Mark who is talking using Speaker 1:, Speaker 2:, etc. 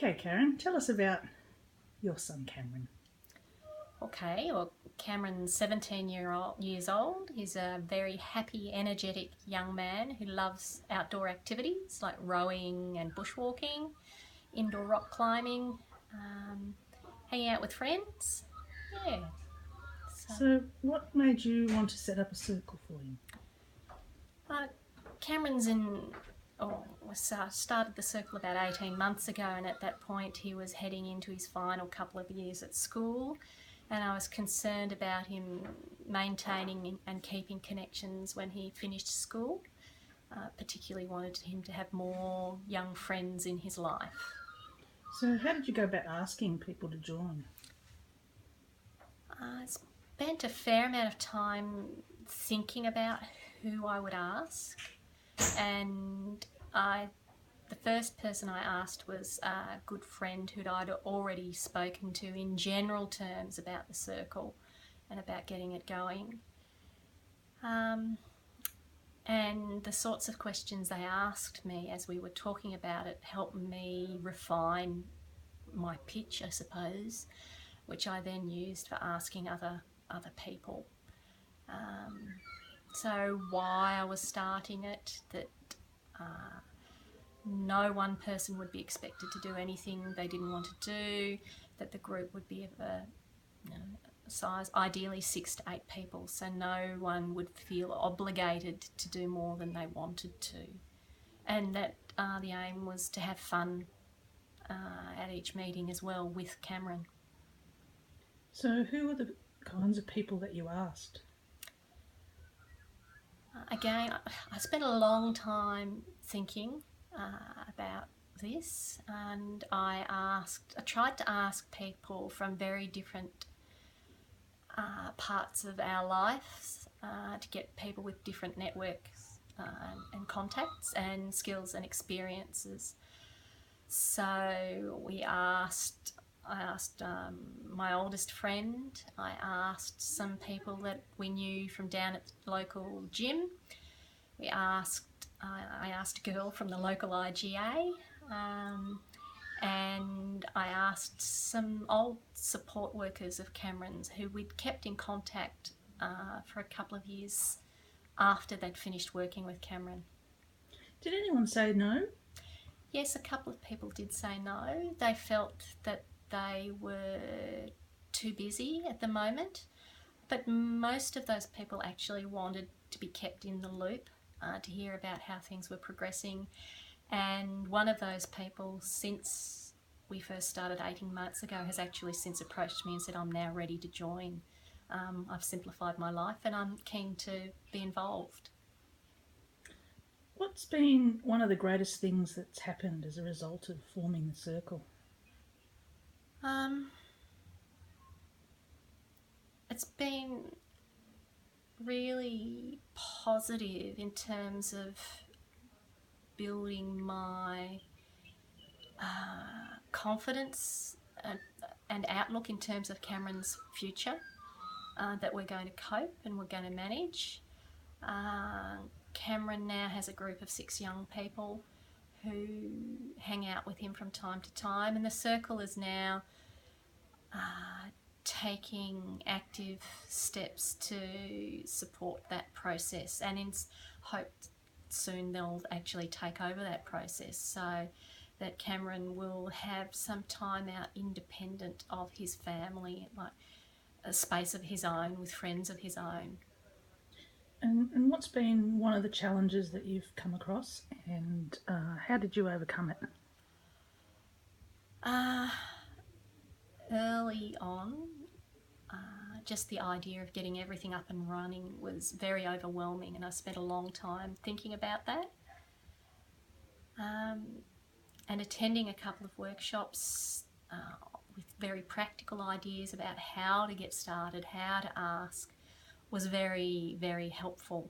Speaker 1: Okay, Karen, tell us about your son Cameron.
Speaker 2: Okay, well, Cameron's 17 years old. He's a very happy, energetic young man who loves outdoor activities like rowing and bushwalking, indoor rock climbing, um, hanging out with friends. Yeah, so
Speaker 1: So, what made you want to set up a circle for him?
Speaker 2: uh, Cameron's started the circle about 18 months ago, and at that point he was heading into his final couple of years at school, and I was concerned about him maintaining and keeping connections when he finished school. Particularly wanted him to have more young friends in his life.
Speaker 1: So, how did you go about asking people to join?
Speaker 2: I spent a fair amount of time thinking about who I would ask, and the first person I asked was a good friend who'd I'd already spoken to in general terms about the circle and about getting it going. And the sorts of questions they asked me as we were talking about it helped me refine my pitch, I suppose, which I then used for asking other people. So why I was starting it, that no one person would be expected to do anything they didn't want to do, that the group would be of a size, ideally 6 to 8 people, so no one would feel obligated to do more than they wanted to. And that the aim was to have fun at each meeting as well with Cameron.
Speaker 1: So, who were the kinds of people that you asked?
Speaker 2: Again, I spent a long time thinking about this, and I tried to ask people from very different parts of our lives to get people with different networks and contacts and skills and experiences. So I asked my oldest friend, I asked some people that we knew from down at the local gym, I asked a girl from the local IGA, and I asked some old support workers of Cameron's who we'd kept in contact for a couple of years after they'd finished working with Cameron.
Speaker 1: Did anyone say no?
Speaker 2: Yes, a couple of people did say no. They felt that they were too busy at the moment, but most of those people actually wanted to be kept in the loop, to hear about how things were progressing. And one of those people, since we first started 18 months ago, has actually since approached me and said, I'm now ready to join. I've simplified my life and I'm keen to be involved.
Speaker 1: What's been one of the greatest things that's happened as a result of forming the circle?
Speaker 2: It's been really positive in terms of building my confidence and outlook in terms of Cameron's future, that we're going to cope and we're going to manage. Cameron now has a group of 6 young people who hang out with him from time to time, and the circle is now taking active steps to support that process, and in hope soon they'll actually take over that process, so that Cameron will have some time out independent of his family, like a space of his own with friends of his own.
Speaker 1: And what's been one of the challenges that you've come across, and how did you overcome it?
Speaker 2: Early on, just the idea of getting everything up and running was very overwhelming, and I spent a long time thinking about that. And attending a couple of workshops with very practical ideas about how to get started, how to ask, was very, very helpful.